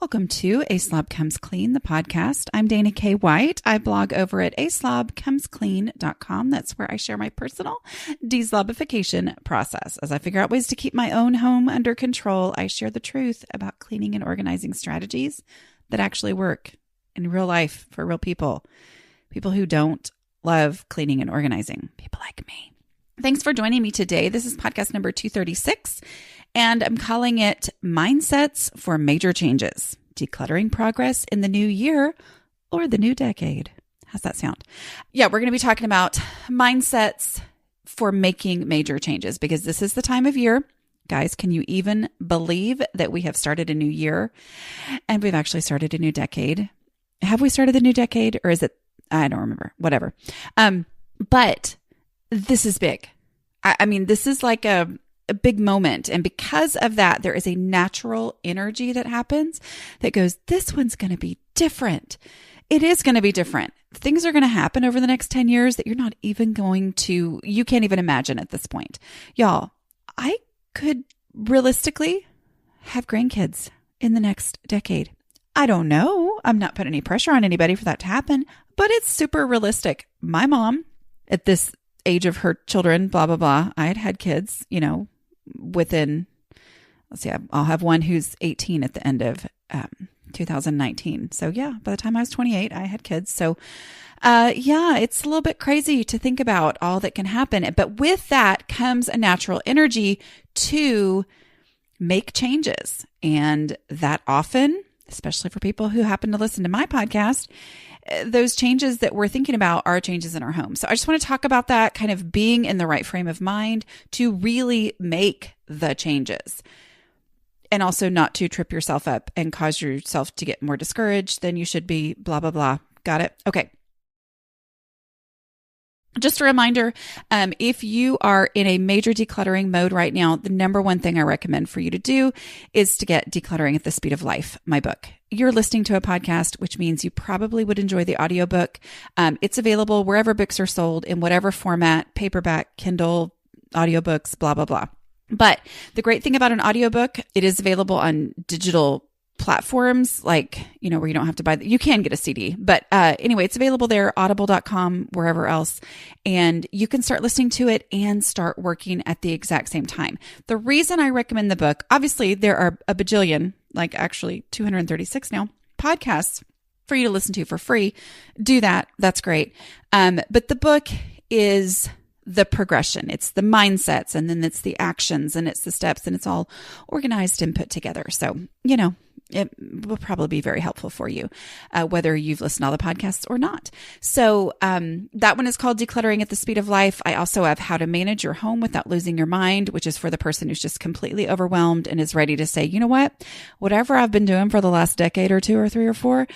Welcome to A Slob Comes Clean, the podcast. I'm Dana K. White. I blog over at aslobcomesclean.com. That's where I share my personal deslobification process. As I figure out ways to keep my own home under control, I share the truth about cleaning and organizing strategies that actually work in real life for real people. People who don't love cleaning and organizing. People like me. Thanks for joining me today. This is podcast number 236. And I'm calling it Mindsets for Major Changes, Decluttering Progress in the New Year or the New Decade. How's that sound? Yeah, we're going to be talking about mindsets for making major changes because this is the time of year. Guys, can you even believe that we have started a new year and we've actually started a new decade? Have we started the new decade or is it, I don't remember, whatever. But this is big. I mean, this is like a big moment. And because of that, there is a natural energy that happens that goes, this one's going to be different. It is going to be different. Things are going to happen over the next 10 years that you're not even you can't even imagine at this point. Y'all, I could realistically have grandkids in the next decade. I don't know. I'm not putting any pressure on anybody for that to happen, but it's super realistic. My mom at this age of her children, blah, blah, blah. I had kids, within, let's see, I'll have one who's 18 at the end of 2019. So yeah, by the time I was 28, I had kids. So yeah, it's a little bit crazy to think about all that can happen. But with that comes a natural energy to make changes. And that often, especially for people who happen to listen to my podcast, those changes that we're thinking about are changes in our home. So I just want to talk about that, kind of being in the right frame of mind to really make the changes and also not to trip yourself up and cause yourself to get more discouraged than you should be, blah, blah, blah. Got it? Okay. Just a reminder, if you are in a major decluttering mode right now, the number one thing I recommend for you to do is to get Decluttering at the Speed of Life, my book. You're listening to a podcast, which means you probably would enjoy the audiobook. It's available wherever books are sold in whatever format, paperback, Kindle, audiobooks, blah, blah, blah. But the great thing about an audiobook, it is available on digital platforms like, where you don't have to buy, you can get a CD, but anyway, it's available there, audible.com, wherever else. And you can start listening to it and start working at the exact same time. The reason I recommend the book, obviously there are a bajillion, like actually 236 now, podcasts for you to listen to for free. Do that. That's great. But the book is the progression. It's the mindsets and then it's the actions and it's the steps and it's all organized and put together. So, it will probably be very helpful for you, whether you've listened to all the podcasts or not. So that one is called Decluttering at the Speed of Life. I also have How to Manage Your Home Without Losing Your Mind, which is for the person who's just completely overwhelmed and is ready to say, you know what, whatever I've been doing for the last decade or two or three or four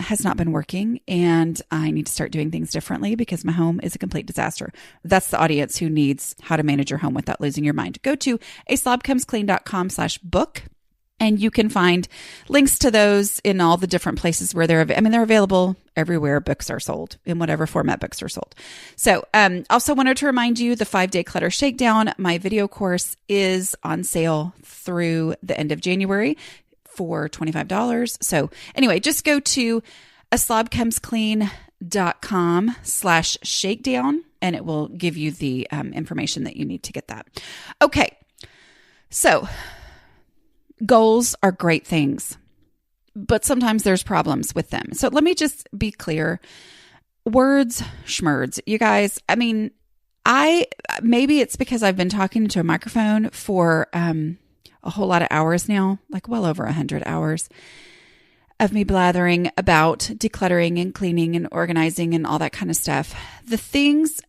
has not been working. And I need to start doing things differently because my home is a complete disaster. That's the audience who needs How to Manage Your Home Without Losing Your Mind. Go to aslobcomesclean.com/book. And you can find links to those in all the different places where they're available everywhere books are sold, in whatever format books are sold. So also wanted to remind you, the 5-day Clutter Shakedown, my video course is on sale through the end of January for $25. So anyway, just go to aslobcomesclean.com/shakedown and it will give you the information that you need to get that. Okay. So goals are great things, but sometimes there's problems with them. So let me just be clear. Words, schmerds. You guys, maybe it's because I've been talking to a microphone for a whole lot of hours now, like well over 100 hours of me blathering about decluttering and cleaning and organizing and all that kind of stuff. The things,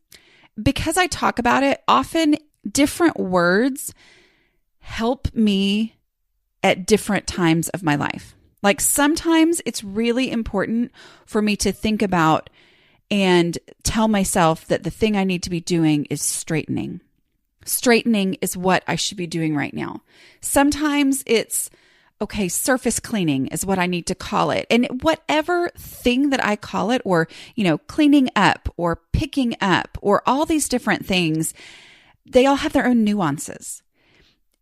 because I talk about it, often different words help me at different times of my life. Like sometimes it's really important for me to think about and tell myself that the thing I need to be doing is straightening. Straightening is what I should be doing right now. Sometimes it's, okay, surface cleaning is what I need to call it. And whatever thing that I call it, or, cleaning up or picking up or all these different things, they all have their own nuances.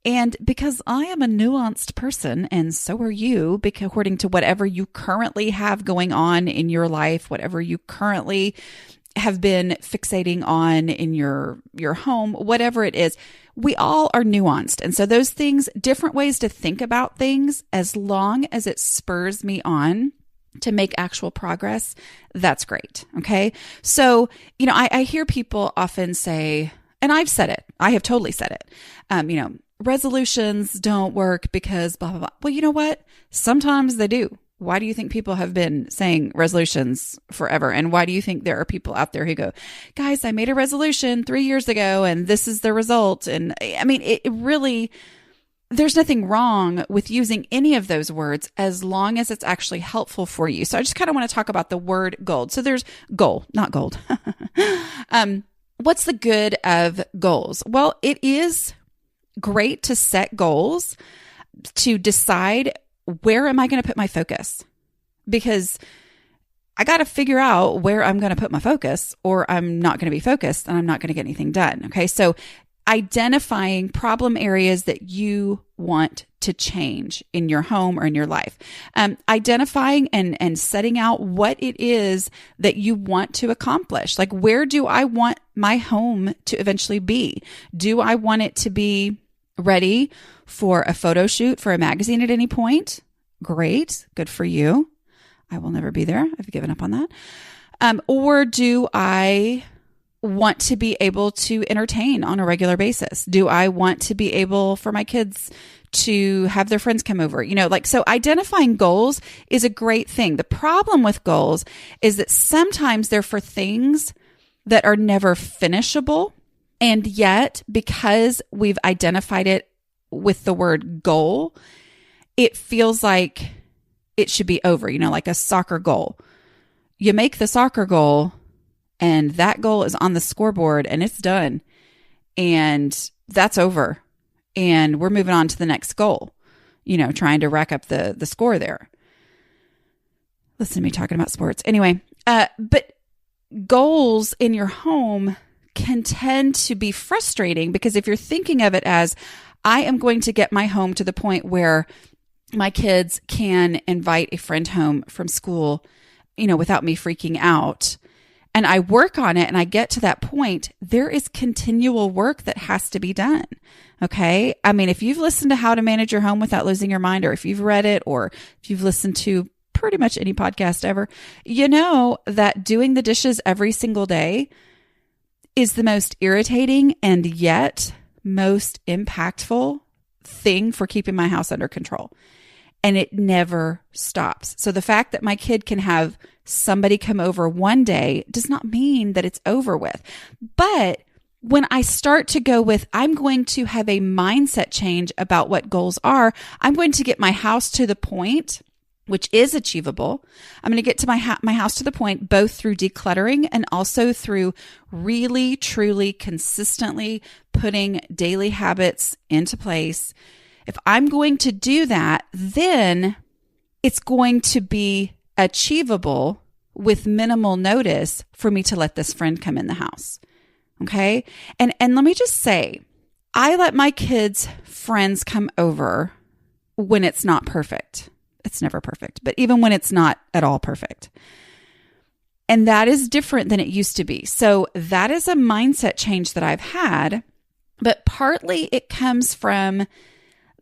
And because I am a nuanced person, and so are you, because according to whatever you currently have going on in your life, whatever you currently have been fixating on in your home, whatever it is, we all are nuanced. And so those things, different ways to think about things, as long as it spurs me on to make actual progress, that's great. Okay. So, I hear people often say, and I've said it, I have totally said it, resolutions don't work because blah, blah, blah. Well, you know what? Sometimes they do. Why do you think people have been saying resolutions forever? And why do you think there are people out there who go, guys, I made a resolution 3 years ago and this is the result? And I mean, it really, there's nothing wrong with using any of those words as long as it's actually helpful for you. So I just kind of want to talk about the word gold. So there's goal, not gold. What's the good of goals? Well, it is great to set goals, to decide where am I going to put my focus? Because I got to figure out where I'm going to put my focus, or I'm not going to be focused and I'm not going to get anything done. Okay. So identifying problem areas that you want to change in your home or in your life, identifying and setting out what it is that you want to accomplish. Like, where do I want my home to eventually be? Do I want it to be ready for a photo shoot for a magazine at any point? Great. Good for you. I will never be there. I've given up on that. Or do I want to be able to entertain on a regular basis? Do I want to be able for my kids to have their friends come over? So identifying goals is a great thing. The problem with goals is that sometimes they're for things that are never finishable. And yet, because we've identified it with the word goal, it feels like it should be over, like a soccer goal. You make the soccer goal and that goal is on the scoreboard and it's done and that's over. And we're moving on to the next goal, trying to rack up the score there. Listen to me talking about sports. Anyway, but goals in your home can tend to be frustrating because if you're thinking of it as, I am going to get my home to the point where my kids can invite a friend home from school, without me freaking out, and I work on it and I get to that point, there is continual work that has to be done. Okay. I mean, if you've listened to How to Manage Your Home Without Losing Your Mind, or if you've read it, or if you've listened to pretty much any podcast ever, you know that doing the dishes every single day is the most irritating and yet most impactful thing for keeping my house under control. And it never stops. So the fact that my kid can have somebody come over one day does not mean that it's over with. But when I start to go with, I'm going to have a mindset change about what goals are, I'm going to get my house to the point, which is achievable. I'm going to get to my house to the point both through decluttering and also through really, truly, consistently putting daily habits into place. If I'm going to do that, then it's going to be achievable with minimal notice for me to let this friend come in the house. Okay? And let me just say, I let my kids' friends come over when it's not perfect. It's never perfect, but even when it's not at all perfect. And that is different than it used to be. So that is a mindset change that I've had, but partly it comes from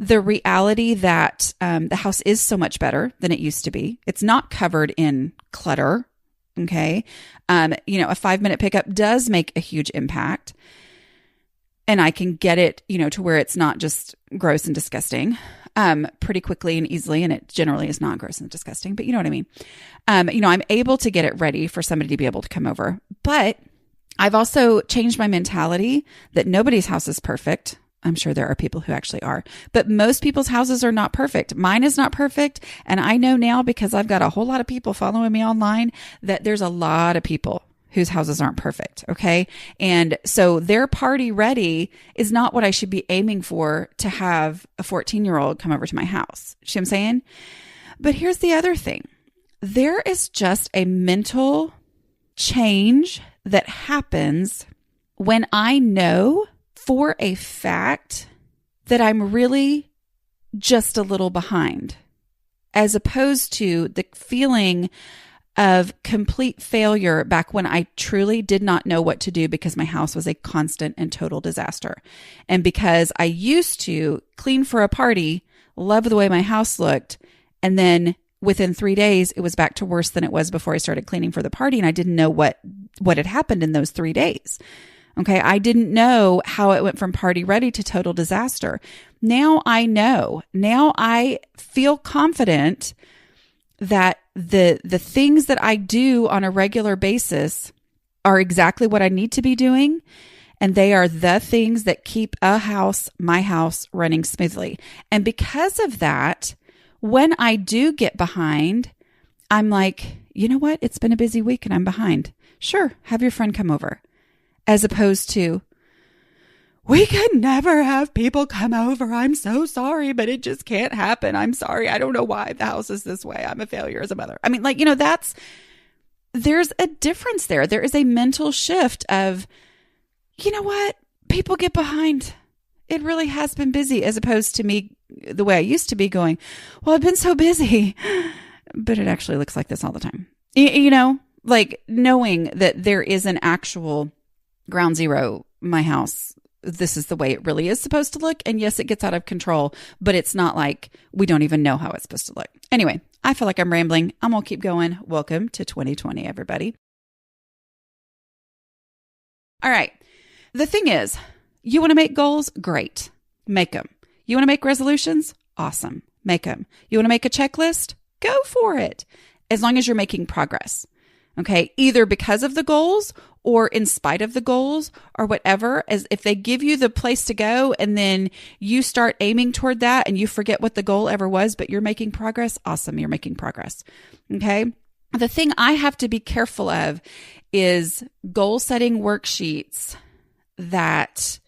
the reality that the house is so much better than it used to be. It's not covered in clutter. Okay. A 5-minute pickup does make a huge impact. And I can get it, to where it's not just gross and disgusting pretty quickly and easily. And it generally is not gross and disgusting, but you know what I mean? I'm able to get it ready for somebody to be able to come over. But I've also changed my mentality that nobody's house is perfect. I'm sure there are people who actually are, but most people's houses are not perfect. Mine is not perfect. And I know now, because I've got a whole lot of people following me online, that there's a lot of people whose houses aren't perfect. Okay. And so their party ready is not what I should be aiming for, to have a 14-year-old come over to my house. See what I'm saying? But here's the other thing. There is just a mental change that happens when I know for a fact that I'm really just a little behind, as opposed to the feeling of complete failure back when I truly did not know what to do because my house was a constant and total disaster. And because I used to clean for a party, love the way my house looked, and then within 3 days, it was back to worse than it was before I started cleaning for the party. And I didn't know what had happened in those 3 days. Okay. I didn't know how it went from party ready to total disaster. Now I know. Now I feel confident that the things that I do on a regular basis are exactly what I need to be doing. And they are the things that keep my house running smoothly. And because of that, when I do get behind, I'm like, you know what? It's been a busy week and I'm behind. Sure, have your friend come over. As opposed to, we could never have people come over. I'm so sorry, but it just can't happen. I'm sorry. I don't know why the house is this way. I'm a failure as a mother. I mean, like, there's a difference there. There is a mental shift of, you know what? People get behind. It really has been busy, as opposed to me, the way I used to be, going, well, I've been so busy, but it actually looks like this all the time. Like knowing that there is an actual ground zero, my house, this is the way it really is supposed to look. And yes, it gets out of control, but it's not like we don't even know how it's supposed to look. Anyway, I feel like I'm rambling. I'm going to keep going. Welcome to 2020, everybody. All right. The thing is, you want to make goals? Great. Make them. You want to make resolutions? Awesome. Make them. You want to make a checklist? Go for it. As long as you're making progress. Okay. Either because of the goals or in spite of the goals or whatever, as if they give you the place to go and then you start aiming toward that and you forget what the goal ever was, but you're making progress. Awesome. You're making progress. Okay. The thing I have to be careful of is goal setting worksheets that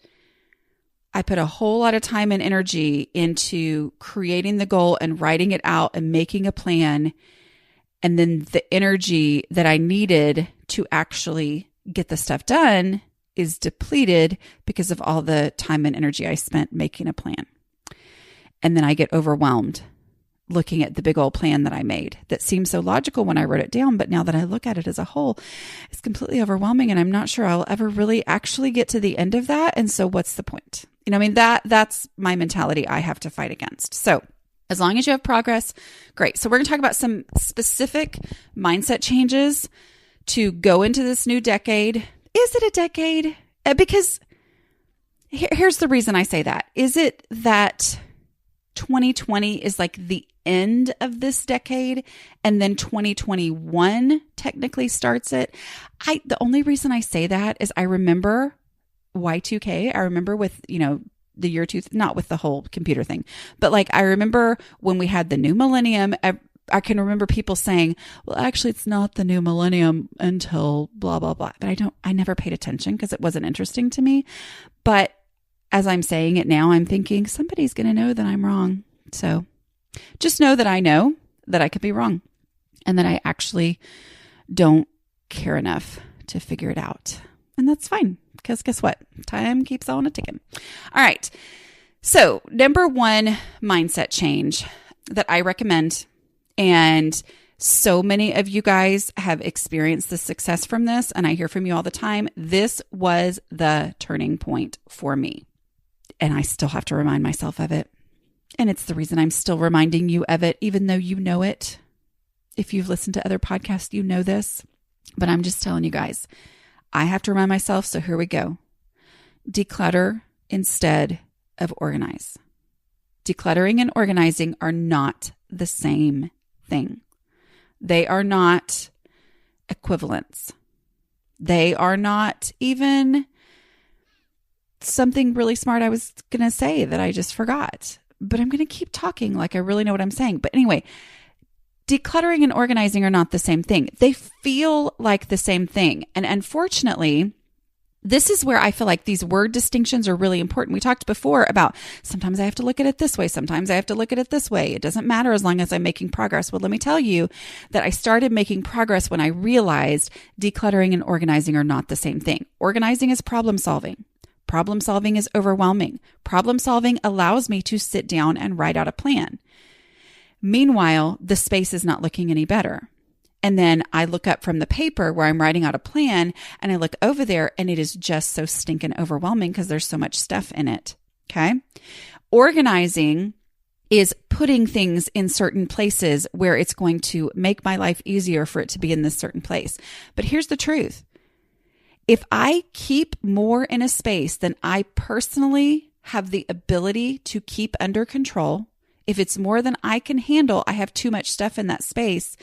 I put a whole lot of time and energy into creating the goal and writing it out and making a plan. And then the energy that I needed to actually get the stuff done is depleted because of all the time and energy I spent making a plan. And then I get overwhelmed looking at the big old plan that I made that seemed so logical when I wrote it down. But now that I look at it as a whole, it's completely overwhelming and I'm not sure I'll ever really actually get to the end of that. And so what's the point? That's my mentality I have to fight against. So as long as you have progress, great. So we're going to talk about some specific mindset changes to go into this new decade. Is it a decade? Because here's the reason I say that. Is it that 2020 is like the end of this decade and then 2021 technically starts it? The only reason I say that is I remember Y2K. I remember with, the year two, not with the whole computer thing, but like I remember when we had the new millennium, I can remember people saying, well, actually it's not the new millennium until blah, blah, blah. But I never paid attention because it wasn't interesting to me. But as I'm saying it now, I'm thinking somebody's going to know that I'm wrong. So just know that I know that I could be wrong and that I actually don't care enough to figure it out. And that's fine because guess what? Time keeps on a ticking. All right. So number one mindset change that I recommend, and so many of you guys have experienced the success from this, and I hear from you all the time. This was the turning point for me. And I still have to remind myself of it. And it's the reason I'm still reminding you of it, even though you know it. If you've listened to other podcasts, you know this. But I'm just telling you guys, I have to remind myself. So here we go. Declutter instead of organize. Decluttering and organizing are not the same thing. They are not equivalents. They are not even something really smart I was going to say that I just forgot. But I'm going to keep talking like I really know what I'm saying. But anyway, decluttering and organizing are not the same thing. They feel like the same thing. And unfortunately, this is where I feel like these word distinctions are really important. We talked before about sometimes I have to look at it this way. Sometimes I have to look at it this way. It doesn't matter as long as I'm making progress. Well, let me tell you that I started making progress when I realized decluttering and organizing are not the same thing. Organizing is problem solving. Problem solving is overwhelming. Problem solving allows me to sit down and write out a plan. Meanwhile, the space is not looking any better. And then I look up from the paper where I'm writing out a plan and I look over there and it is just so stinking overwhelming because there's so much stuff in it. Okay. Organizing is putting things in certain places where it's going to make my life easier for it to be in this certain place. But here's the truth. If I keep more in a space than I personally have the ability to keep under control, if it's more than I can handle, I have too much stuff in that space,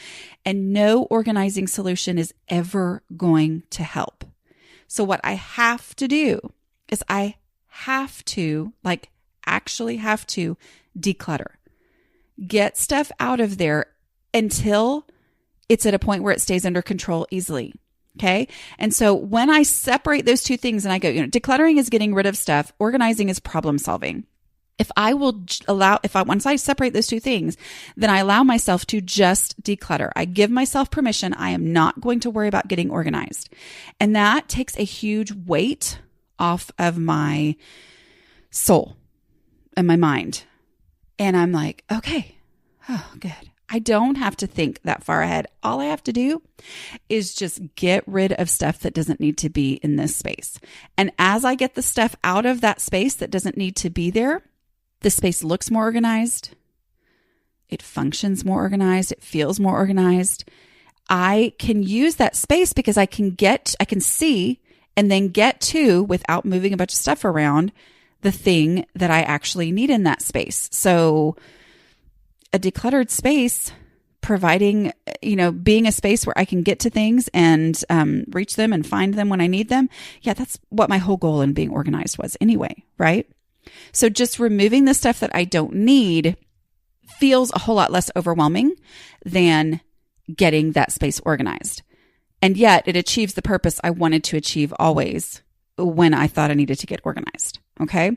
and no organizing solution is ever going to help. So what I have to do is I have to, actually have to declutter. Get stuff out of there until it's at a point where it stays under control easily. Okay. And so when I separate those two things and I go, decluttering is getting rid of stuff, organizing is problem solving. Once I separate those two things, then I allow myself to just declutter. I give myself permission. I am not going to worry about getting organized. And that takes a huge weight off of my soul and my mind. And I'm like, okay, oh, good. I don't have to think that far ahead. All I have to do is just get rid of stuff that doesn't need to be in this space. And as I get the stuff out of that space that doesn't need to be there, the space looks more organized. It functions more organized. It feels more organized. I can use that space because I can see and then get to, without moving a bunch of stuff around, the thing that I actually need in that space. So a decluttered space, providing, being a space where I can get to things and reach them and find them when I need them. Yeah, that's what my whole goal in being organized was anyway, right? So just removing the stuff that I don't need feels a whole lot less overwhelming than getting that space organized. And yet it achieves the purpose I wanted to achieve always when I thought I needed to get organized. Okay.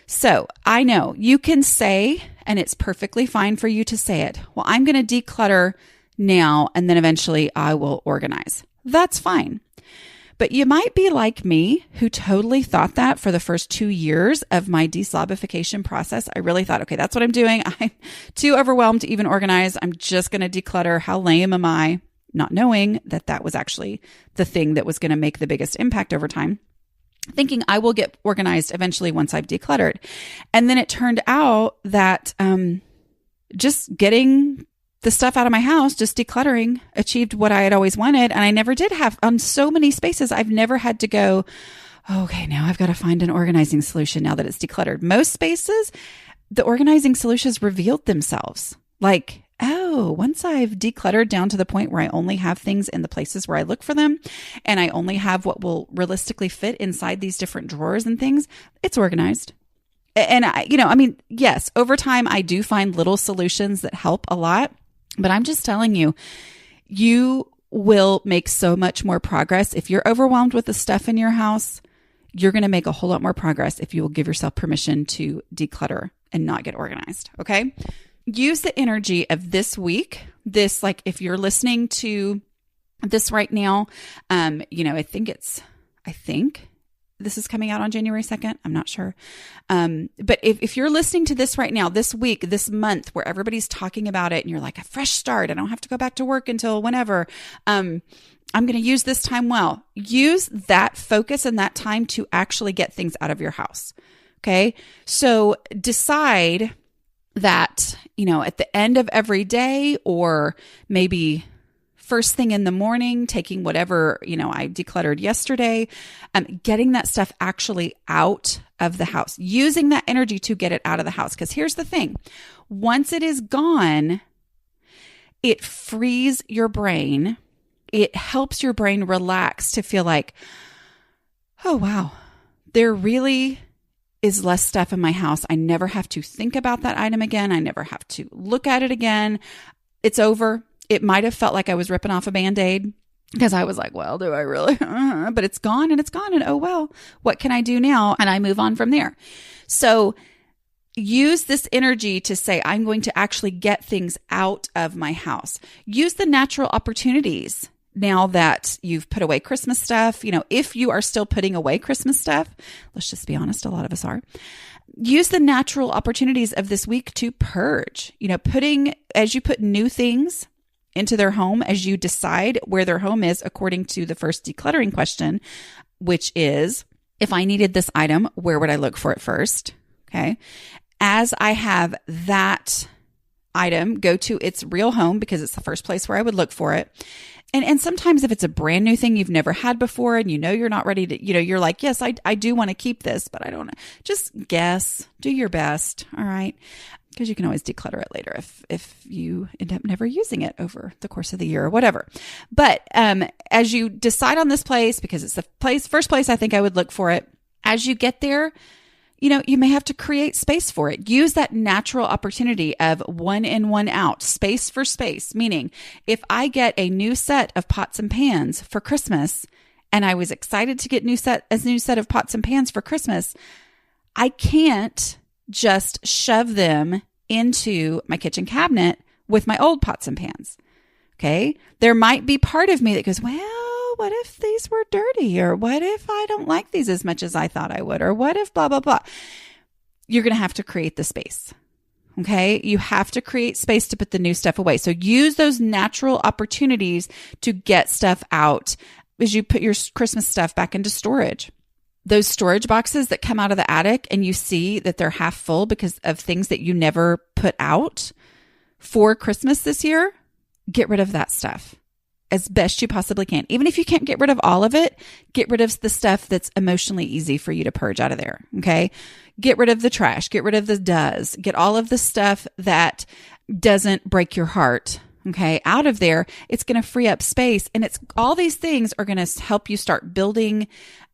So I know you can say, and it's perfectly fine for you to say it, well, I'm going to declutter now and then eventually I will organize. That's fine. But you might be like me, who totally thought that for the first 2 years of my deslobification process. I really thought, okay, that's what I'm doing. I'm too overwhelmed to even organize. I'm just going to declutter. How lame am I? Not knowing that that was actually the thing that was going to make the biggest impact over time. Thinking I will get organized eventually once I've decluttered. And then it turned out that just getting the stuff out of my house, just decluttering, achieved what I had always wanted. And I never did have, on so many spaces, I've never had to go, okay, now I've got to find an organizing solution now that it's decluttered. Most spaces, the organizing solutions revealed themselves. Like, oh, once I've decluttered down to the point where I only have things in the places where I look for them, and I only have what will realistically fit inside these different drawers and things, it's organized. And yes, over time, I do find little solutions that help a lot. But I'm just telling you, you will make so much more progress. If you're overwhelmed with the stuff in your house, you're going to make a whole lot more progress if you will give yourself permission to declutter and not get organized. Okay. Use the energy of this week. If you're listening to this right now, I think this is coming out on January 2nd. I'm not sure. But if you're listening to this right now, this week, this month, where everybody's talking about it and you're like, a fresh start, I don't have to go back to work until whenever, I'm going to use this time well. Use that focus and that time to actually get things out of your house. Okay. So decide that, at the end of every day, or maybe first thing in the morning, taking whatever, I decluttered yesterday, getting that stuff actually out of the house, using that energy to get it out of the house. Because here's the thing. Once it is gone, it frees your brain. It helps your brain relax to feel like, oh, wow, there really is less stuff in my house. I never have to think about that item again. I never have to look at it again. It's over. It might have felt like I was ripping off a Band-Aid because I was like, well, do I really? But it's gone and it's gone. And oh, well, what can I do now? And I move on from there. So use this energy to say, I'm going to actually get things out of my house. Use the natural opportunities now that you've put away Christmas stuff, if you are still putting away Christmas stuff, let's just be honest, a lot of us are, use the natural opportunities of this week to purge, as you put new things into their home, as you decide where their home is according to the first decluttering question, which is, if I needed this item, where would I look for it first? Okay. As I have that item go to its real home, because it's the first place where I would look for it. And sometimes if it's a brand new thing you've never had before and you're not ready to, you're like, yes, I do want to keep this, but I don't know. Just guess, do your best. All right. Because you can always declutter it later if you end up never using it over the course of the year or whatever. But as you decide on this place, because it's the first place I think I would look for it, as you get there, you may have to create space for it. Use that natural opportunity of one in, one out, space for space. Meaning, if I get a new set of pots and pans for Christmas, and I was excited to get a new set of pots and pans for Christmas, I can't just shove them into my kitchen cabinet with my old pots and pans. Okay. There might be part of me that goes, well, what if these were dirty? Or what if I don't like these as much as I thought I would? Or what if blah, blah, blah? You're going to have to create the space. Okay. You have to create space to put the new stuff away. So use those natural opportunities to get stuff out as you put your Christmas stuff back into storage. Those storage boxes that come out of the attic and you see that they're half full because of things that you never put out for Christmas this year, get rid of that stuff as best you possibly can. Even if you can't get rid of all of it, get rid of the stuff that's emotionally easy for you to purge out of there. Okay. Get rid of the trash, get rid of the does, get all of the stuff that doesn't break your heart. Okay. Out of there, it's going to free up space. And all these things are going to help you start building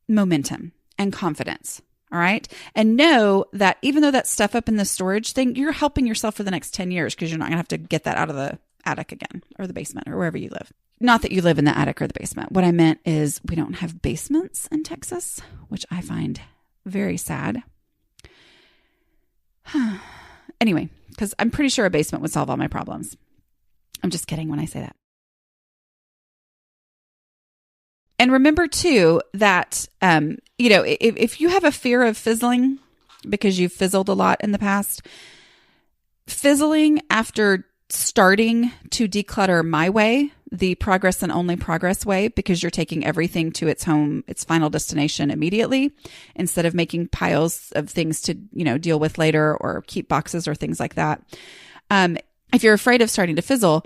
momentum and confidence. All right. And know that even though that stuff up in the storage thing, you're helping yourself for the next 10 years because you're not going to have to get that out of the attic again or the basement or wherever you live. Not that you live in the attic or the basement. What I meant is we don't have basements in Texas, which I find very sad. Anyway, because I'm pretty sure a basement would solve all my problems. I'm just kidding when I say that. And remember too that, if you have a fear of fizzling because you've fizzled a lot in the past, fizzling after starting to declutter my way, the progress and only progress way, because you're taking everything to its final destination immediately, instead of making piles of things to, deal with later or keep boxes or things like that. If you're afraid of starting to fizzle,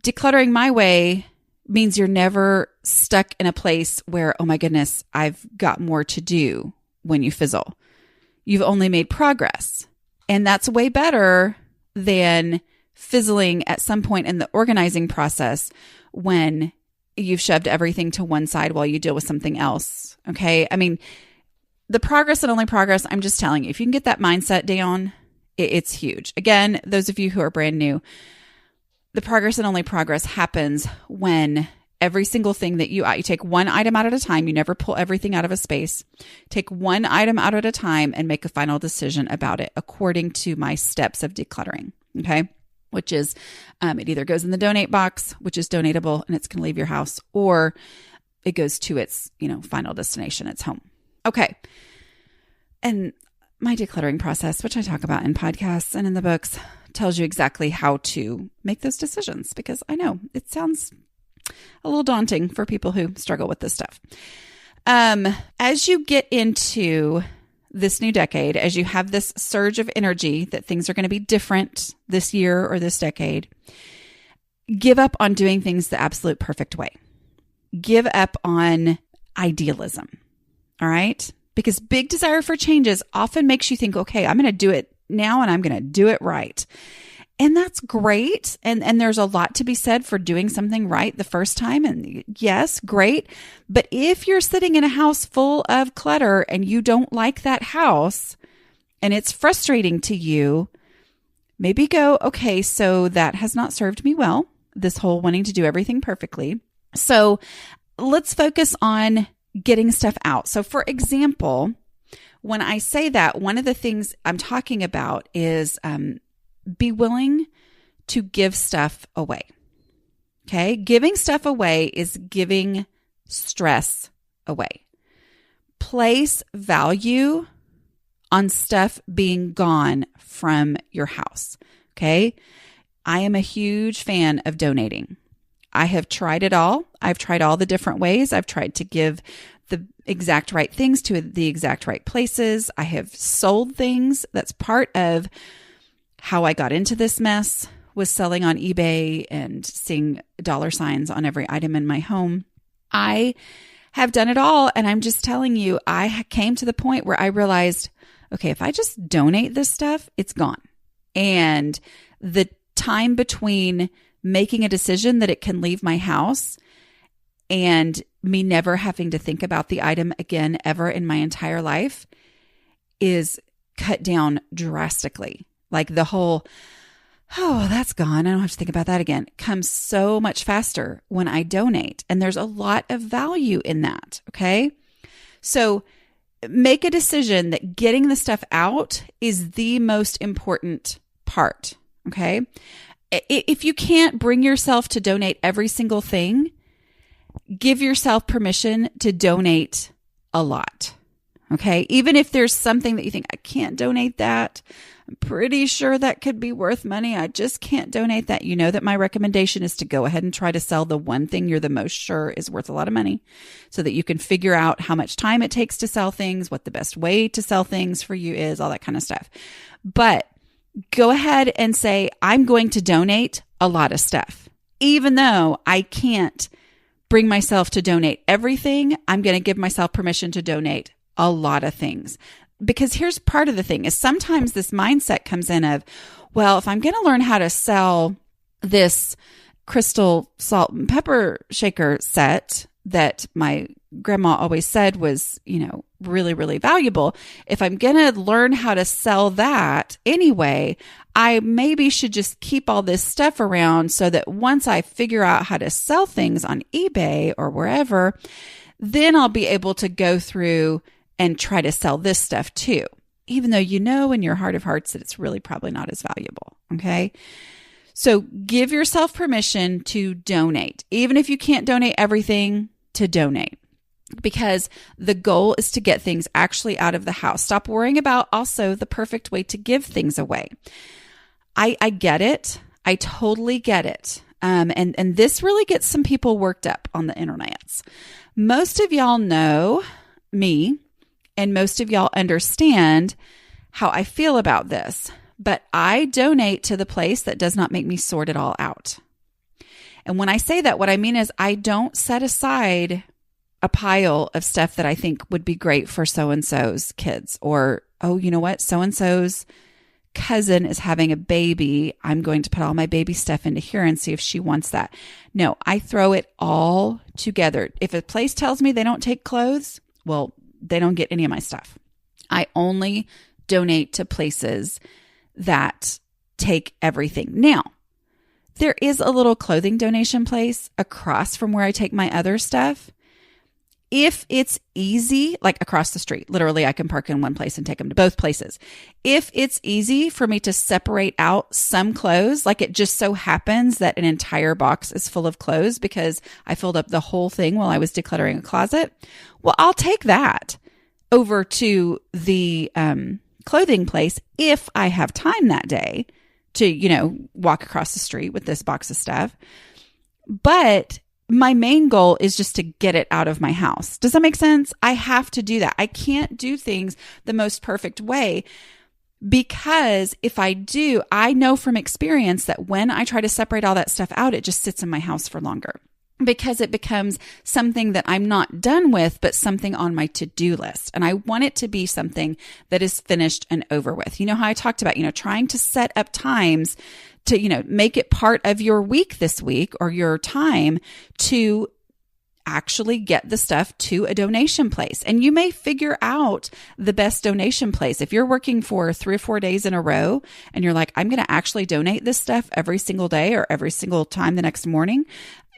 decluttering my way means you're never stuck in a place where, oh my goodness, I've got more to do when you fizzle. You've only made progress. And that's way better than fizzling at some point in the organizing process when you've shoved everything to one side while you deal with something else. Okay. I mean, the progress and only progress, I'm just telling you, if you can get that mindset down, it's huge. Again, those of you who are brand new, the progress and only progress happens when every single thing that you take one item out at a time. You never pull everything out of a space. Take one item out at a time and make a final decision about it according to my steps of decluttering. Okay. Which is, it either goes in the donate box, which is donatable and it's going to leave your house, or it goes to its, final destination, its home. Okay. And my decluttering process, which I talk about in podcasts and in the books, tells you exactly how to make those decisions, because I know it sounds a little daunting for people who struggle with this stuff. As you get into this new decade, as you have this surge of energy that things are going to be different this year or this decade, give up on doing things the absolute perfect way. Give up on idealism. All right? Because big desire for changes often makes you think, okay, I'm going to do it now and I'm going to do it right. And that's great. And there's a lot to be said for doing something right the first time. And yes, great. But if you're sitting in a house full of clutter and you don't like that house and it's frustrating to you, maybe go, okay, so that has not served me well, this whole wanting to do everything perfectly. So let's focus on getting stuff out. So for example, when I say that, one of the things I'm talking about is be willing to give stuff away. Okay. Giving stuff away is giving stress away. Place value on stuff being gone from your house. Okay. I am a huge fan of donating. I have tried it all. I've tried all the different ways. I've tried to give the exact right things to the exact right places. I have sold things. That's part of how I got into this mess, was selling on eBay and seeing dollar signs on every item in my home. I have done it all. And I'm just telling you, I came to the point where I realized, okay, if I just donate this stuff, it's gone. And the time between making a decision that it can leave my house and me never having to think about the item again ever in my entire life is cut down drastically. Like the whole, oh, that's gone, I don't have to think about that again, comes so much faster when I donate. And there's a lot of value in that. Okay. So make a decision that getting the stuff out is the most important part. Okay. If you can't bring yourself to donate every single thing, give yourself permission to donate a lot. Okay. Even if there's something that you think, I can't donate that. I'm pretty sure that could be worth money. I just can't donate that. You know that my recommendation is to go ahead and try to sell the one thing you're the most sure is worth a lot of money so that you can figure out how much time it takes to sell things, what the best way to sell things for you is, all that kind of stuff. But go ahead and say, I'm going to donate a lot of stuff. Even though I can't bring myself to donate everything, I'm going to give myself permission to donate a lot of things. Because here's part of the thing is sometimes this mindset comes in of, well, if I'm going to learn how to sell this crystal salt and pepper shaker set that my grandma always said was, really, really valuable. If I'm going to learn how to sell that anyway, I maybe should just keep all this stuff around so that once I figure out how to sell things on eBay or wherever, then I'll be able to go through and try to sell this stuff too, even though you know in your heart of hearts that it's really probably not as valuable. Okay. So give yourself permission to donate, even if you can't donate everything, to donate. Because the goal is to get things actually out of the house. Stop worrying about also the perfect way to give things away. I get it. I totally get it. And this really gets some people worked up on the internets. Most of y'all know me, and most of y'all understand how I feel about this. But I donate to the place that does not make me sort it all out. And when I say that, what I mean is I don't set aside a pile of stuff that I think would be great for so-and-so's kids. Or, oh, you know what? So-and-so's cousin is having a baby. I'm going to put all my baby stuff into here and see if she wants that. No, I throw it all together. If a place tells me they don't take clothes, well, they don't get any of my stuff. I only donate to places that take everything. Now, there is a little clothing donation place across from where I take my other stuff. If it's easy, like across the street, literally I can park in one place and take them to both places. If it's easy for me to separate out some clothes, like it just so happens that an entire box is full of clothes because I filled up the whole thing while I was decluttering a closet, well, I'll take that over to the clothing place if I have time that day to, walk across the street with this box of stuff. But my main goal is just to get it out of my house. Does that make sense? I have to do that. I can't do things the most perfect way because if I do, I know from experience that when I try to separate all that stuff out, it just sits in my house for longer because it becomes something that I'm not done with, but something on my to-do list. And I want it to be something that is finished and over with. You know how I talked about, trying to set up times to, make it part of your week this week or your time to actually get the stuff to a donation place. And you may figure out the best donation place. If you're working for 3 or 4 days in a row and you're like, I'm going to actually donate this stuff every single day or every single time the next morning,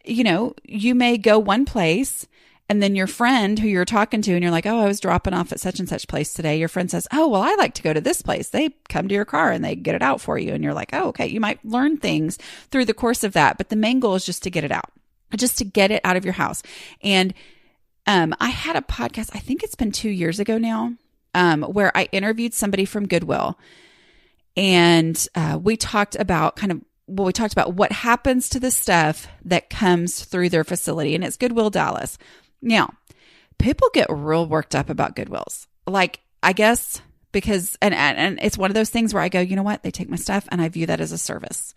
you may go one place And then your friend who you're talking to and you're like, oh, I was dropping off at such and such place today. Your friend says, oh, well, I like to go to this place. They come to your car and they get it out for you. And you're like, oh, okay. You might learn things through the course of that. But the main goal is just to get it out, just to get it out of your house. And I had a podcast, I think it's been 2 years ago now, where I interviewed somebody from Goodwill. And we talked about what happens to the stuff that comes through their facility. And it's Goodwill Dallas. Now, people get real worked up about Goodwills. Like, I guess because, and it's one of those things where I go, you know what? They take my stuff and I view that as a service.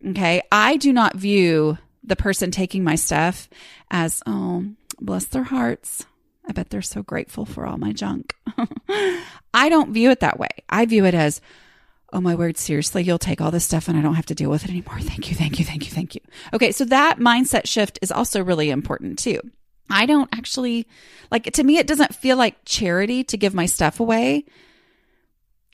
Okay. I do not view the person taking my stuff as, oh, bless their hearts. I bet they're so grateful for all my junk. I don't view it that way. I view it as, oh my word, seriously, you'll take all this stuff and I don't have to deal with it anymore. Thank you, thank you, thank you, thank you. Okay, so that mindset shift is also really important too. I don't actually, to me, it doesn't feel like charity to give my stuff away.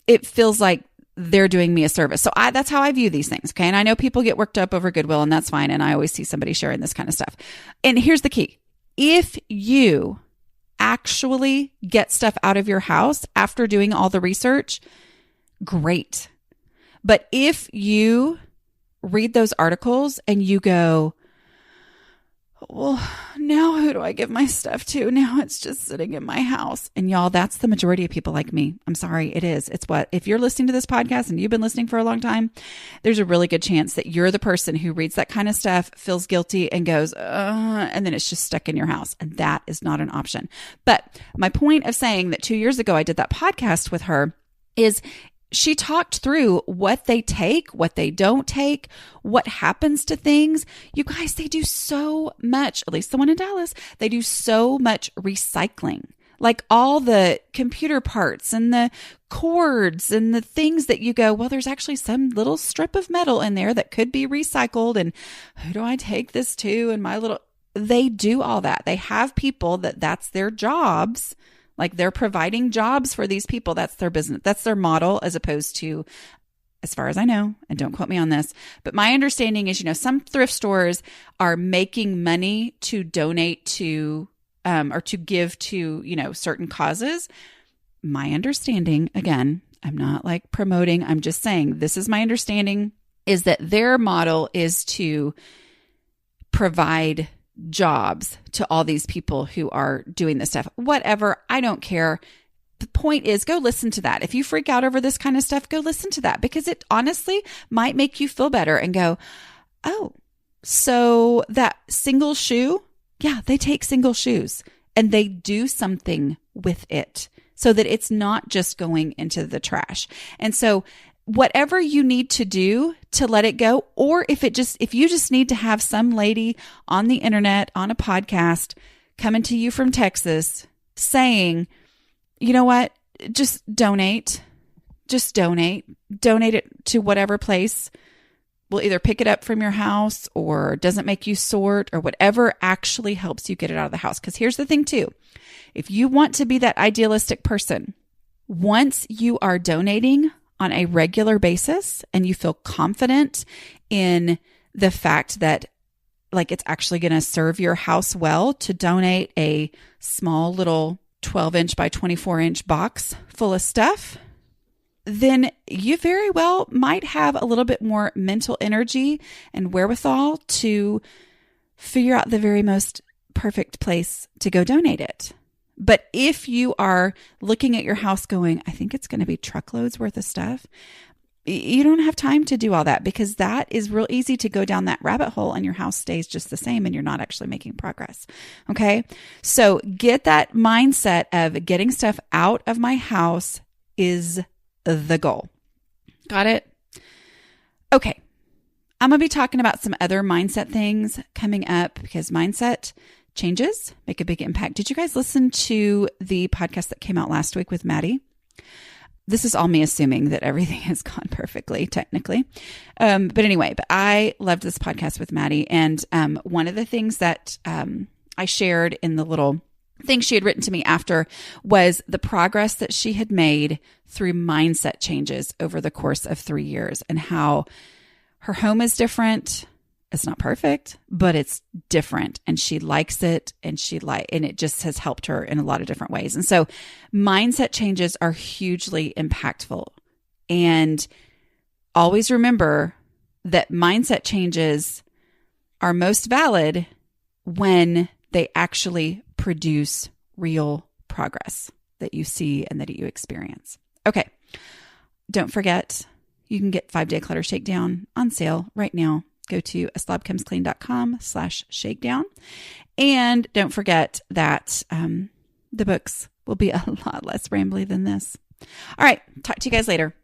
It feels like they're doing me a service. So that's how I view these things, okay? And I know people get worked up over Goodwill and that's fine. And I always see somebody sharing this kind of stuff. And here's the key. If you actually get stuff out of your house after doing all the research, great. But if you read those articles and you go, well, now who do I give my stuff to? Now it's just sitting in my house. And y'all, that's the majority of people like me. I'm sorry, it is. It's what, if you're listening to this podcast and you've been listening for a long time, there's a really good chance that you're the person who reads that kind of stuff, feels guilty and goes, and then it's just stuck in your house. And that is not an option. But my point of saying that 2 years ago, I did that podcast with her is she talked through what they take, what they don't take, what happens to things. You guys, they do so much, at least the one in Dallas, they do so much recycling. Like all the computer parts and the cords and the things that you go, well, there's actually some little strip of metal in there that could be recycled. And who do I take this to? And they do all that. They have people that's their jobs. Like they're providing jobs for these people. That's their business. That's their model, as opposed to, as far as I know, and don't quote me on this, but my understanding is, some thrift stores are making money to donate to, or to give to, certain causes. My understanding, again, I'm not promoting, I'm just saying, this is my understanding, is that their model is to provide jobs to all these people who are doing this stuff. Whatever, I don't care. The point is, go listen to that. If you freak out over this kind of stuff, go listen to that, because it honestly might make you feel better and go, oh, so that single shoe, yeah, they take single shoes and they do something with it so that it's not just going into the trash. And so whatever you need to do to let it go, or if you just need to have some lady on the internet, on a podcast, coming to you from Texas saying, you know what, just donate it to whatever place will either pick it up from your house or doesn't make you sort, or whatever actually helps you get it out of the house. Because here's the thing too, if you want to be that idealistic person, once you are donating on a regular basis and you feel confident in the fact that it's actually going to serve your house well to donate a small little 12-inch by 24-inch box full of stuff, then you very well might have a little bit more mental energy and wherewithal to figure out the very most perfect place to go donate it. But if you are looking at your house going, I think it's going to be truckloads worth of stuff, you don't have time to do all that, because that is real easy to go down that rabbit hole and your house stays just the same and you're not actually making progress. Okay. So get that mindset of getting stuff out of my house is the goal. Got it? Okay. I'm going to be talking about some other mindset things coming up, because mindset changes make a big impact. Did you guys listen to the podcast that came out last week with Maddie? This is all me assuming that everything has gone perfectly, technically. But I loved this podcast with Maddie. And one of the things that I shared in the little thing she had written to me after was the progress that she had made through mindset changes over the course of 3 years, and how her home is different. It's not perfect, but it's different, and she likes it, and and it just has helped her in a lot of different ways. And so mindset changes are hugely impactful. And always remember that mindset changes are most valid when they actually produce real progress that you see and that you experience. Okay. Don't forget, you can get 5-Day Clutter Shakedown on sale right now. Go to aslobcomesclean.com/shakedown. And don't forget that the books will be a lot less rambly than this. All right. Talk to you guys later.